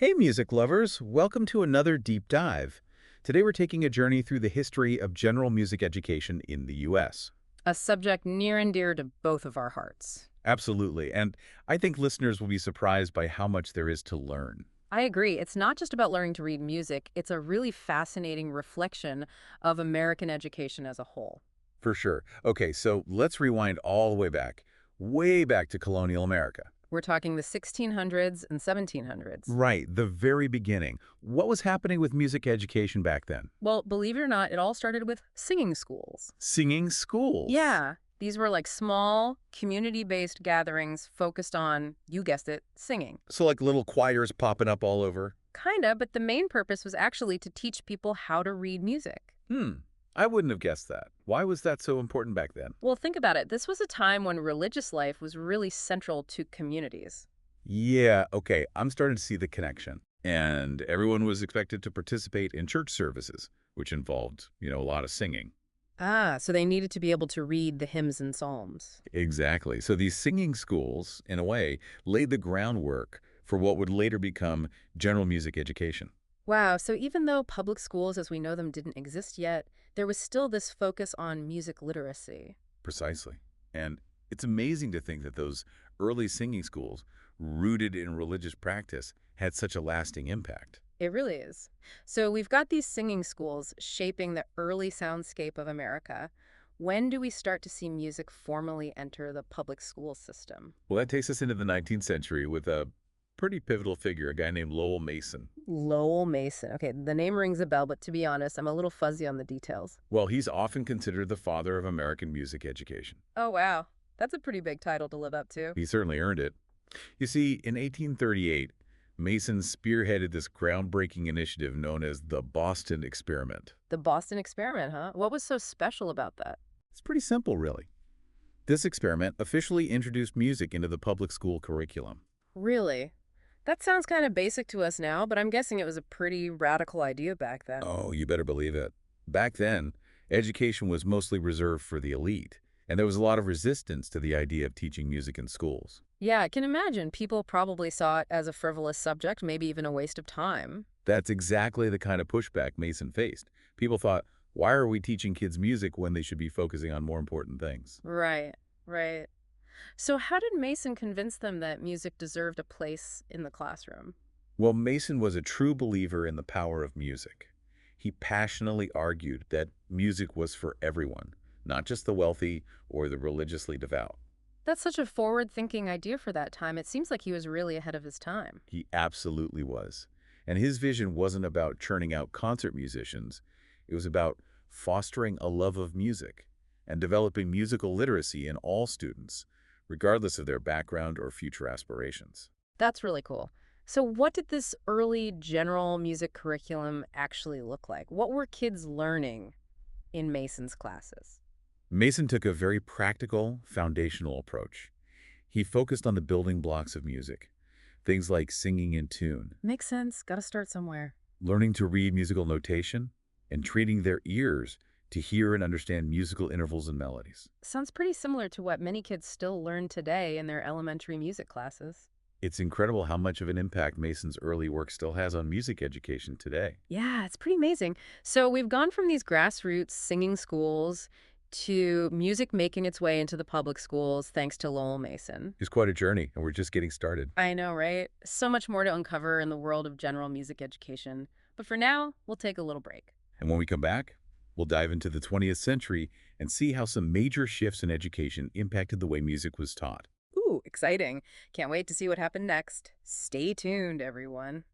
Hey, music lovers! Welcome to another deep dive. Today we're taking a journey through the history of general music education in the U.S. A subject near and dear to both of our hearts. Absolutely, and I think listeners will be surprised by how much there is to learn. I agree. It's not just about learning to read music, it's a really fascinating reflection of American education as a whole. For sure. Okay, so let's rewind all the way back to colonial America. We're talking the 1600s and 1700s. Right, the very beginning. What was happening with music education back then? Well, believe it or not, it all started with singing schools. Singing schools. Yeah, these were like small, community based gatherings focused on, you guessed it, singing. So like little choirs popping up all over? Kinda, but the main purpose was actually to teach people how to read music. Hmm, I wouldn't have guessed that. Why was that so important back then? Well, think about it. This was a time when religious life was really central to communities. Yeah, okay, I'm starting to see the connection. And everyone was expected to participate in church services, which involved, a lot of singing. Ah, so they needed to be able to read the hymns and psalms. Exactly. So these singing schools, in a way, laid the groundwork for what would later become general music education. Wow, so even though public schools as we know them didn't exist yet, there was still this focus on music literacy. Precisely. And it's amazing to think that those early singing schools, rooted in religious practice, had such a lasting impact. It really is. So we've got these singing schools shaping the early soundscape of America. When do we start to see music formally enter the public school system? Well, that takes us into the 19th century with a pretty pivotal figure, a guy named Lowell Mason. Lowell Mason. Okay, the name rings a bell, but to be honest, I'm a little fuzzy on the details. Well, he's often considered the father of American music education. Oh, wow. That's a pretty big title to live up to. He certainly earned it. You see, in 1838, Mason spearheaded this groundbreaking initiative known as the Boston Experiment. The Boston experiment, huh? What was so special about that? It's pretty simple, really. This experiment officially introduced music into the public school curriculum. Really? That sounds kind of basic to us now, but I'm guessing it was a pretty radical idea back then. Oh, you better believe it. Back then, education was mostly reserved for the elite, and there was a lot of resistance to the idea of teaching music in schools. Yeah, I can imagine. People probably saw it as a frivolous subject, maybe even a waste of time. That's exactly the kind of pushback Mason faced. People thought, why are we teaching kids music when they should be focusing on more important things? Right, right. So, how did Mason convince them that music deserved a place in the classroom? Well, Mason was a true believer in the power of music. He passionately argued that music was for everyone, not just the wealthy or the religiously devout. That's such a forward thinking idea for that time. It seems like he was really ahead of his time. He absolutely was. And his vision wasn't about churning out concert musicians. It was about fostering a love of music and developing musical literacy in all students, regardless of their background or future aspirations. That's really cool. So, what did this early general music curriculum actually look like? What were kids learning in Mason's classes? Mason took a very practical, foundational approach. He focused on the building blocks of music, things like singing in tune, Makes sense. Got to start somewhere. learning to read musical notation, and training their ears to hear and understand musical intervals and melodies. Sounds pretty similar to what many kids still learn today in their elementary music classes. It's incredible how much of an impact Mason's early work still has on music education today. Yeah, it's pretty amazing. So, we've gone from these grassroots singing schools to music making its way into the public schools thanks to Lowell Mason. It's quite a journey, and we're just getting started. I know, right? So much more to uncover in the world of general music education. But for now, we'll take a little break. And when we come back, we'll dive into the 20th century and see how some major shifts in education impacted the way music was taught. Ooh, exciting. Can't wait to see what happened next. Stay tuned, everyone.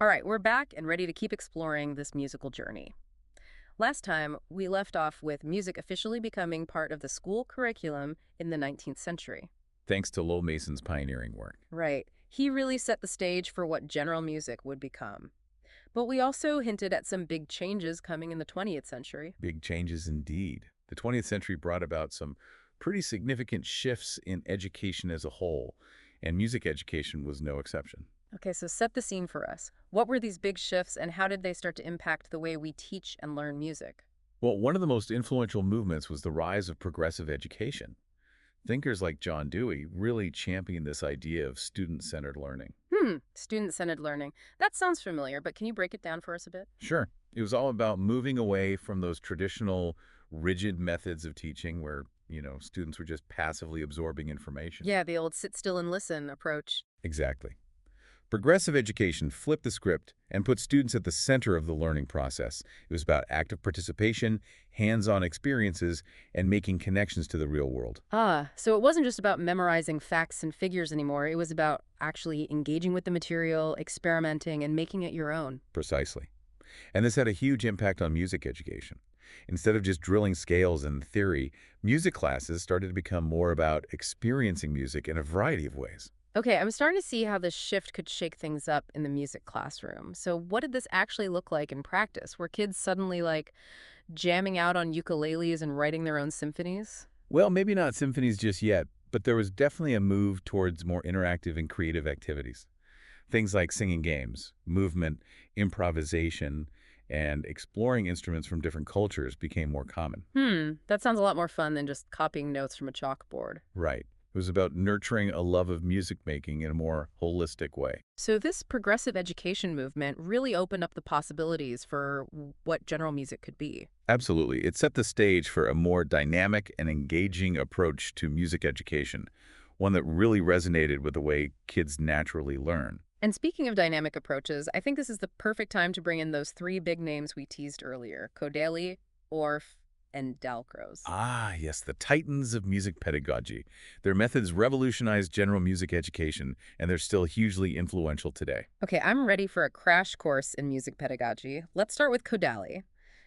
All right, we're back and ready to keep exploring this musical journey. Last time, we left off with music officially becoming part of the school curriculum in the 19th century. Thanks to Lowell Mason's pioneering work. Right. He really set the stage for what general music would become. But we also hinted at some big changes coming in the 20th century. Big changes indeed. The 20th century brought about some pretty significant shifts in education as a whole, and music education was no exception. Okay, so set the scene for us. What were these big shifts and how did they start to impact the way we teach and learn music? Well, one of the most influential movements was the rise of progressive education. Thinkers like John Dewey really championed this idea of student-centered learning. Student-centered learning. That sounds familiar, but can you break it down for us a bit? Sure. It was all about moving away from those traditional rigid methods of teaching where, students were just passively absorbing information. Yeah, the old sit still and listen approach. Exactly. Progressive education flipped the script and put students at the center of the learning process. It was about active participation, hands-on experiences, and making connections to the real world. Ah, so it wasn't just about memorizing facts and figures anymore. It was about actually engaging with the material, experimenting, and making it your own. Precisely. And this had a huge impact on music education. Instead of just drilling scales and theory, music classes started to become more about experiencing music in a variety of ways. Okay, I'm starting to see how this shift could shake things up in the music classroom. So what did this actually look like in practice? Were kids suddenly like jamming out on ukuleles and writing their own symphonies? Well, maybe not symphonies just yet, but there was definitely a move towards more interactive and creative activities. Things like singing games, movement, improvisation, and exploring instruments from different cultures became more common. That sounds a lot more fun than just copying notes from a chalkboard. Right. It was about nurturing a love of music making in a more holistic way. So this progressive education movement really opened up the possibilities for what general music could be. Absolutely. It set the stage for a more dynamic and engaging approach to music education, one that really resonated with the way kids naturally learn. And speaking of dynamic approaches, I think this is the perfect time to bring in those three big names we teased earlier, Kodaly, Orff, and Dalcroze. Ah, yes, the titans of music pedagogy. Their methods revolutionized general music education, and they're still hugely influential today. Okay, I'm ready for a crash course in music pedagogy. Let's start with Kodaly.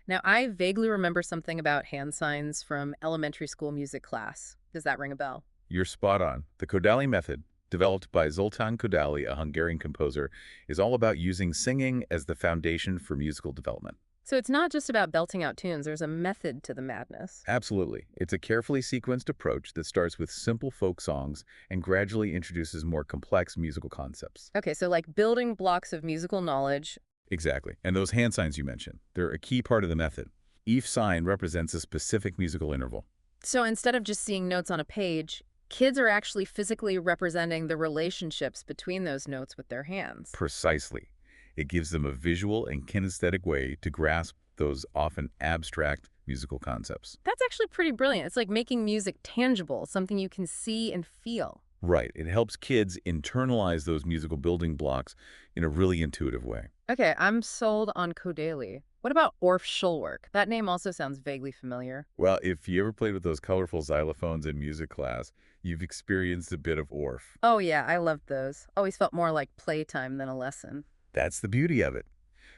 Now, I vaguely remember something about hand signs from elementary school music class. Does that ring a bell? You're spot on. The Kodaly method, developed by Zoltán Kodaly, a Hungarian composer, is all about using singing as the foundation for musical development. So it's not just about belting out tunes, there's a method to the madness. Absolutely. It's a carefully sequenced approach that starts with simple folk songs and gradually introduces more complex musical concepts. Okay, so like building blocks of musical knowledge. Exactly. And those hand signs you mentioned, they're a key part of the method. Each sign represents a specific musical interval. So instead of just seeing notes on a page, kids are actually physically representing the relationships between those notes with their hands. Precisely. It gives them a visual and kinesthetic way to grasp those often abstract musical concepts. That's actually pretty brilliant. It's like making music tangible, something you can see and feel. Right. It helps kids internalize those musical building blocks in a really intuitive way. Okay, I'm sold on Kodaly. What about Orff Schulwerk? That name also sounds vaguely familiar. Well, if you ever played with those colorful xylophones in music class, you've experienced a bit of Orff. Oh yeah, I loved those. Always felt more like playtime than a lesson. That's the beauty of it.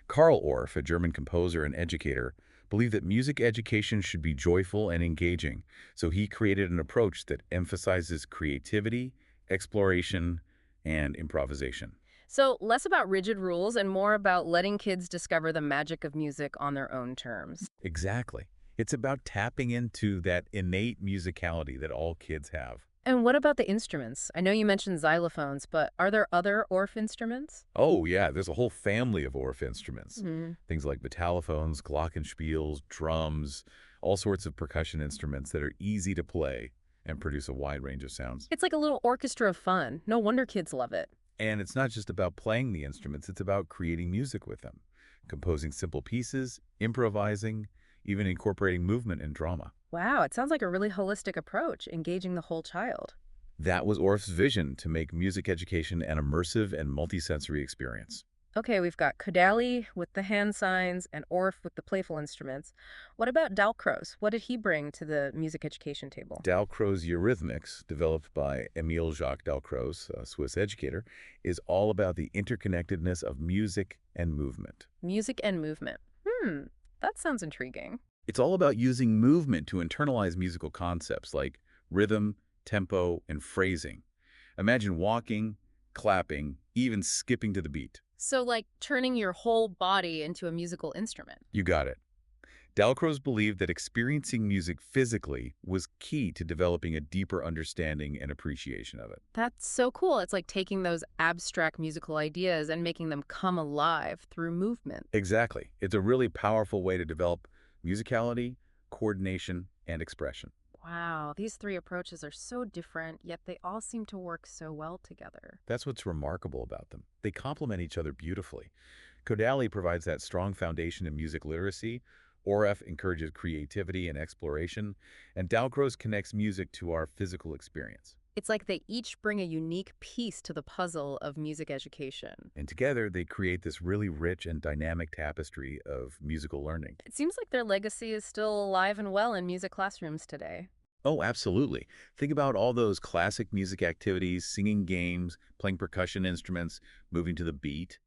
Karl Orff, a German composer and educator, believed that music education should be joyful and engaging, so he created an approach that emphasizes creativity, exploration, and improvisation. So less about rigid rules and more about letting kids discover the magic of music on their own terms. Exactly. It's about tapping into that innate musicality that all kids have. And what about the instruments? I know you mentioned xylophones, but are there other Orff instruments? Oh, yeah, there's a whole family of Orff instruments. Hmm. Things like metallophones, glockenspiels, drums, all sorts of percussion instruments that are easy to play and produce a wide range of sounds. It's like a little orchestra of fun. No wonder kids love it. And it's not just about playing the instruments, it's about creating music with them, composing simple pieces, improvising, even incorporating movement and drama. Wow, it sounds like a really holistic approach, engaging the whole child. That was Orff's vision to make music education an immersive and multisensory experience. Okay, we've got Kodaly with the hand signs and Orff with the playful instruments. What about Dalcroze? What did he bring to the music education table? Dalcroze Eurythmics, developed by Émile Jacques Dalcroze, a Swiss educator, is all about the interconnectedness of music and movement. Music and movement. That sounds intriguing. It's all about using movement to internalize musical concepts like rhythm, tempo, and phrasing. Imagine walking, clapping, even skipping to the beat. So, like turning your whole body into a musical instrument. You got it. Dalcroze believed that experiencing music physically was key to developing a deeper understanding and appreciation of it. That's so cool. It's like taking those abstract musical ideas and making them come alive through movement. Exactly. It's a really powerful way to develop musicality, coordination, and expression. Wow, these three approaches are so different, yet they all seem to work so well together. That's what's remarkable about them. They complement each other beautifully. Kodali provides that strong foundation in music literacy, Orff encourages creativity and exploration, and Dalcroze connects music to our physical experience. It's like they each bring a unique piece to the puzzle of music education. And together, they create this really rich and dynamic tapestry of musical learning. It seems like their legacy is still alive and well in music classrooms today. Oh, absolutely. Think about all those classic music activities, singing games, playing percussion instruments, moving to the beat.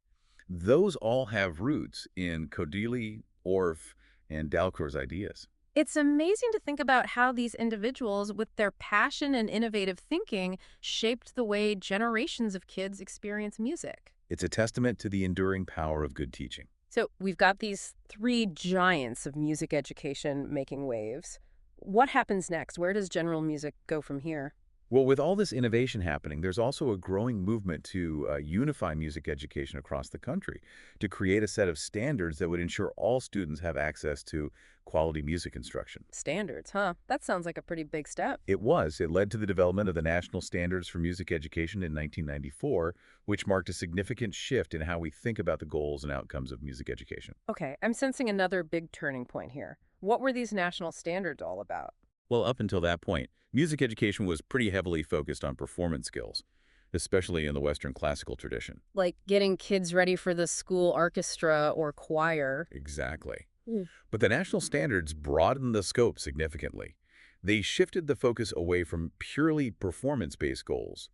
Those all have roots in Kodili, Orff, and Dalcroze ideas. It's amazing to think about how these individuals, with their passion and innovative thinking, shaped the way generations of kids experience music. It's a testament to the enduring power of good teaching. So we've got these three giants of music education making waves. What happens next? Where does general music go from here? Well, with all this innovation happening, there's also a growing movement to unify music education across the country, to create a set of standards that would ensure all students have access to quality music instruction. Standards, huh? That sounds like a pretty big step. It led to the development of the National Standards for Music Education in 1994, which marked a significant shift in how we think about the goals and outcomes of music education. Okay, I'm sensing another big turning point here. What were these national standards all about? Well, up until that point, music education was pretty heavily focused on performance skills, especially in the Western classical tradition. Like getting kids ready for the school orchestra or choir. Exactly. Mm. But the national standards broadened the scope significantly. They shifted the focus away from purely performance-based goals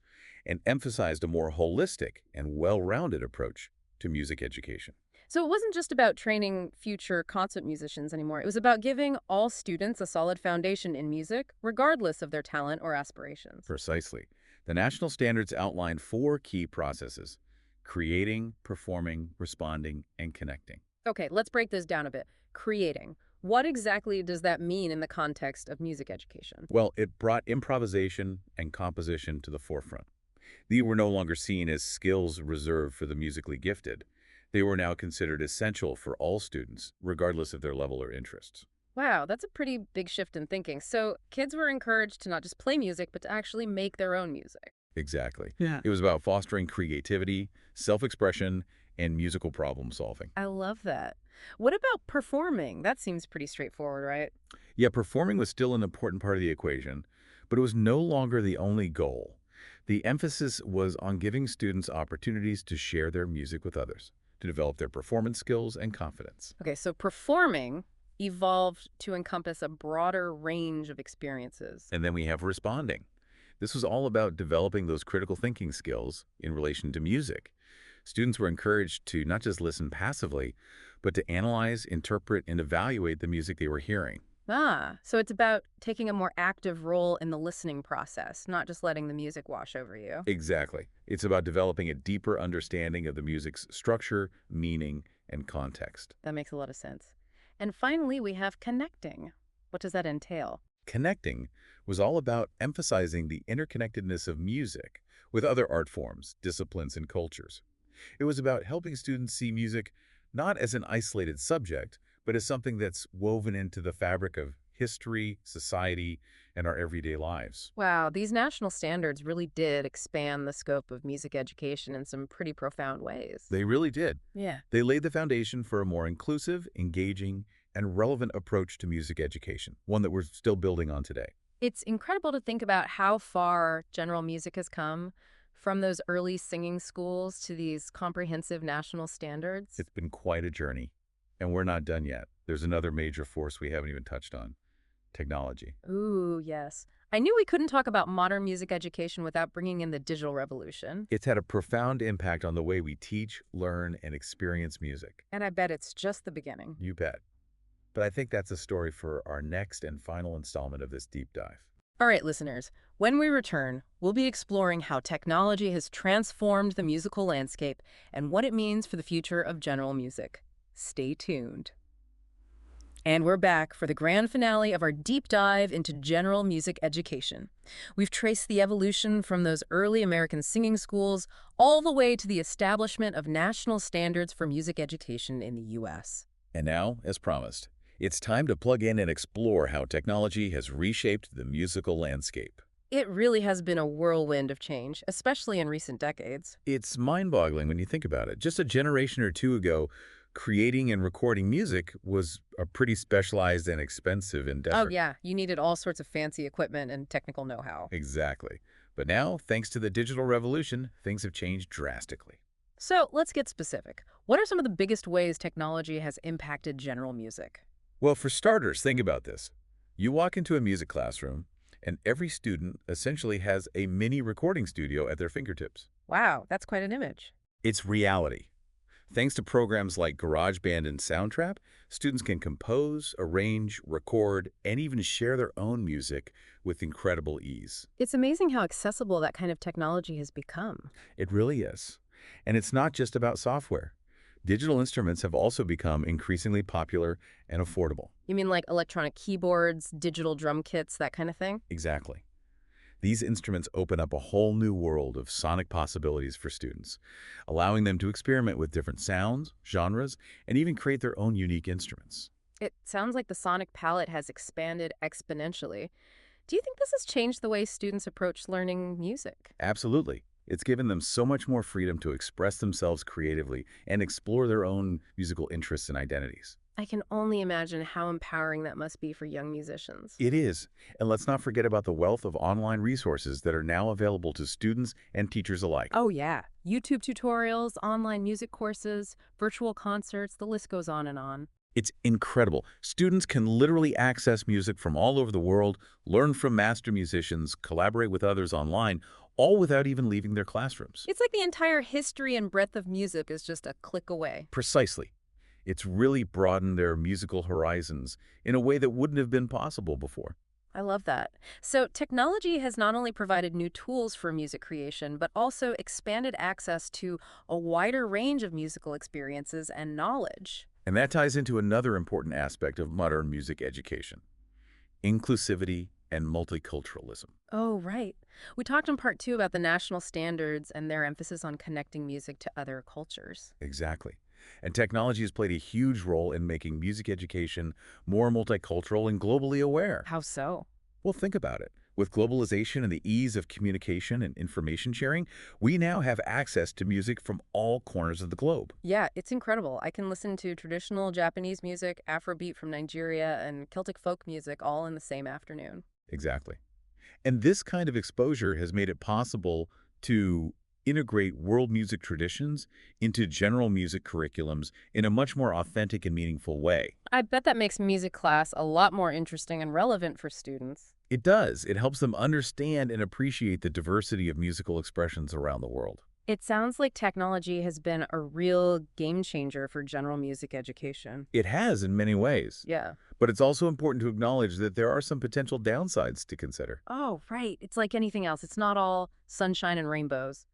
and emphasized a more holistic and well-rounded approach to music education. So it wasn't just about training future concert musicians anymore. It was about giving all students a solid foundation in music, regardless of their talent or aspirations. Precisely. The national standards outline 4 key processes: creating, performing, responding, and connecting. Okay, let's break this down a bit. Creating. What exactly does that mean in the context of music education? Well, it brought improvisation and composition to the forefront. These were no longer seen as skills reserved for the musically gifted. They were now considered essential for all students, regardless of their level or interests. Wow, that's a pretty big shift in thinking. So kids were encouraged to not just play music, but to actually make their own music. Exactly. Yeah. It was about fostering creativity, self-expression, and musical problem solving. I love that. What about performing? That seems pretty straightforward, right? Yeah, performing was still an important part of the equation, but it was no longer the only goal. The emphasis was on giving students opportunities to share their music with others, to develop their performance skills and confidence. Okay, so performing evolved to encompass a broader range of experiences. And then we have responding. This was all about developing those critical thinking skills in relation to music. Students were encouraged to not just listen passively, but to analyze, interpret, and evaluate the music they were hearing. Ah, so it's about taking a more active role in the listening process, not just letting the music wash over you. Exactly. It's about developing a deeper understanding of the music's structure, meaning, and context. That makes a lot of sense. And finally, we have connecting. What does that entail? Connecting was all about emphasizing the interconnectedness of music with other art forms, disciplines, and cultures. It was about helping students see music not as an isolated subject, but as something that's woven into the fabric of history, society, and our everyday lives. Wow, these national standards really did expand the scope of music education in some pretty profound ways. They really did. Yeah. They laid the foundation for a more inclusive, engaging, and relevant approach to music education, one that we're still building on today. It's incredible to think about how far general music has come from those early singing schools to these comprehensive national standards. It's been quite a journey, and we're not done yet. There's another major force we haven't even touched on: technology. Ooh, yes. I knew we couldn't talk about modern music education without bringing in the digital revolution. It's had a profound impact on the way we teach, learn, and experience music. And I bet it's just the beginning. You bet. But I think that's a story for our next and final installment of this deep dive. All right, listeners, when we return, we'll be exploring how technology has transformed the musical landscape and what it means for the future of general music. Stay tuned. And we're back for the grand finale of our deep dive into general music education. We've traced the evolution from those early American singing schools all the way to the establishment of national standards for music education in the U.S. And now, as promised, It's time to plug in and explore how technology has reshaped the musical landscape. It really has been a whirlwind of change, especially in recent decades. It's mind-boggling when you think about it. Just a generation or two ago, creating and recording music was a pretty specialized and expensive Oh, endeavor. yeah, you needed all sorts of fancy equipment and technical know-how. Exactly. But now, thanks to the digital revolution, things have changed drastically. So let's get specific. What are some of the biggest ways technology has impacted general music? Well, for starters, think about this. You walk into a music classroom, and every student essentially has a mini recording studio at their fingertips. Wow, that's quite an image. It's reality. Thanks to programs like GarageBand and Soundtrap, students can compose, arrange, record, and even share their own music with incredible ease. It's amazing how accessible that kind of technology has become. It really is. And it's not just about software. Digital instruments have also become increasingly popular and affordable. You mean like electronic keyboards, digital drum kits, that kind of thing? Exactly. These instruments open up a whole new world of sonic possibilities for students, allowing them to experiment with different sounds, genres, and even create their own unique instruments. It sounds like the sonic palette has expanded exponentially. Do you think this has changed the way students approach learning music? Absolutely. It's given them so much more freedom to express themselves creatively and explore their own musical interests and identities. I can only imagine how empowering that must be for young musicians. It is. And let's not forget about the wealth of online resources that are now available to students and teachers alike. Oh, yeah. YouTube tutorials, online music courses, virtual concerts, the list goes on and on. It's incredible. Students can literally access music from all over the world, learn from master musicians, collaborate with others online, all without even leaving their classrooms. It's like the entire history and breadth of music is just a click away. Precisely. It's really broadened their musical horizons in a way that wouldn't have been possible before. I love that. So, technology has not only provided new tools for music creation, but also expanded access to a wider range of musical experiences and knowledge. And that ties into another important aspect of modern music education: inclusivity and multiculturalism. Oh, right. We talked in part two about the national standards and their emphasis on connecting music to other cultures. Exactly. And technology has played a huge role in making music education more multicultural and globally aware. How so? Well, think about it. With globalization and the ease of communication and information sharing, we now have access to music from all corners of the globe. Yeah, it's incredible. I can listen to traditional Japanese music, Afrobeat from Nigeria, and Celtic folk music all in the same afternoon. Exactly. And this kind of exposure has made it possible to integrate world music traditions into general music curriculums in a much more authentic and meaningful way. I bet that makes music class a lot more interesting and relevant for students. It does. It helps them understand and appreciate the diversity of musical expressions around the world. It sounds like technology has been a real game changer for general music education. It has in many ways, Yeah. but it's also important to acknowledge that there are some potential downsides to consider. Oh, right. It's like anything else. It's not all sunshine and rainbows.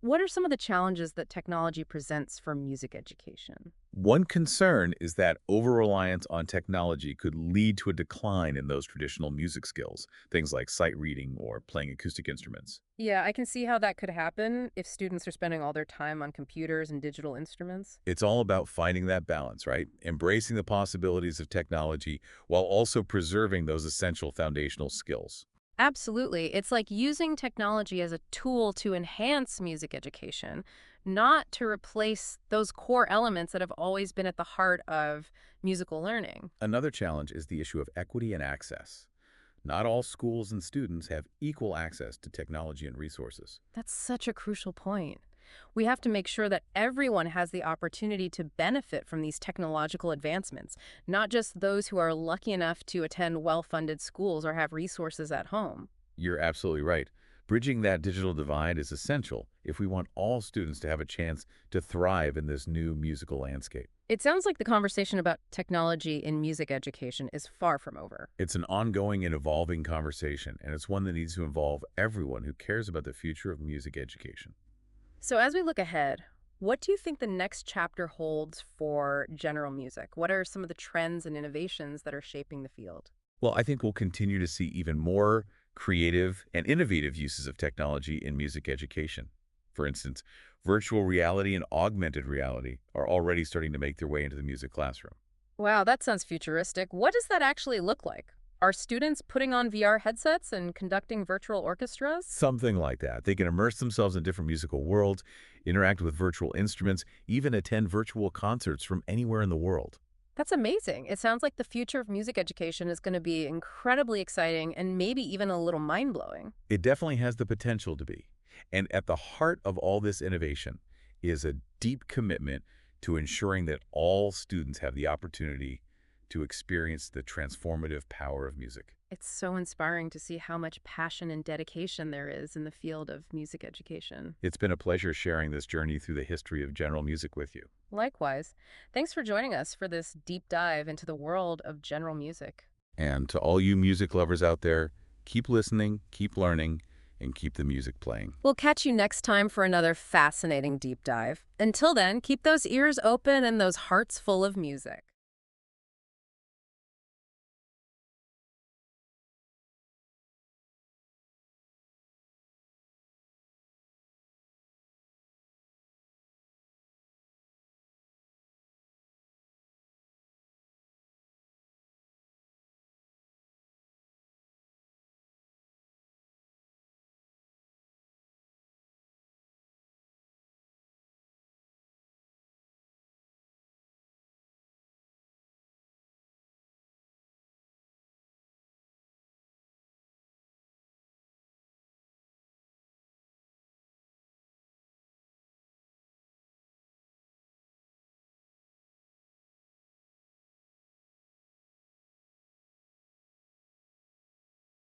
What are some of the challenges that technology presents for music education? One concern is that over-reliance on technology could lead to a decline in those traditional music skills, things like sight reading or playing acoustic instruments. Yeah, I can see how that could happen if students are spending all their time on computers and digital instruments. It's all about finding that balance, right? Embracing the possibilities of technology while also preserving those essential foundational skills. Absolutely. It's like using technology as a tool to enhance music education, not to replace those core elements that have always been at the heart of musical learning. Another challenge is the issue of equity and access. Not all schools and students have equal access to technology and resources. That's such a crucial point. We have to make sure that everyone has the opportunity to benefit from these technological advancements, not just those who are lucky enough to attend well-funded schools or have resources at home. You're absolutely right. Bridging that digital divide is essential if we want all students to have a chance to thrive in this new musical landscape. It sounds like the conversation about technology in music education is far from over. It's an ongoing and evolving conversation, and it's one that needs to involve everyone who cares about the future of music education. So as we look ahead, what do you think the next chapter holds for general music? What are some of the trends and innovations that are shaping the field? Well, I think we'll continue to see even more creative and innovative uses of technology in music education. For instance, virtual reality and augmented reality are already starting to make their way into the music classroom. Wow, that sounds futuristic. What does that actually look like? Are students putting on VR headsets and conducting virtual orchestras? Something like that. They can immerse themselves in different musical worlds, interact with virtual instruments, even attend virtual concerts from anywhere in the world. That's amazing. It sounds like the future of music education is going to be incredibly exciting and maybe even a little mind-blowing. It definitely has the potential to be. And at the heart of all this innovation is a deep commitment to ensuring that all students have the opportunity to experience the transformative power of music. It's so inspiring to see how much passion and dedication there is in the field of music education. It's been a pleasure sharing this journey through the history of general music with you. Likewise, thanks for joining us for this deep dive into the world of general music. And to all you music lovers out there, keep listening, keep learning, and keep the music playing. We'll catch you next time for another fascinating deep dive. Until then, keep those ears open and those hearts full of music.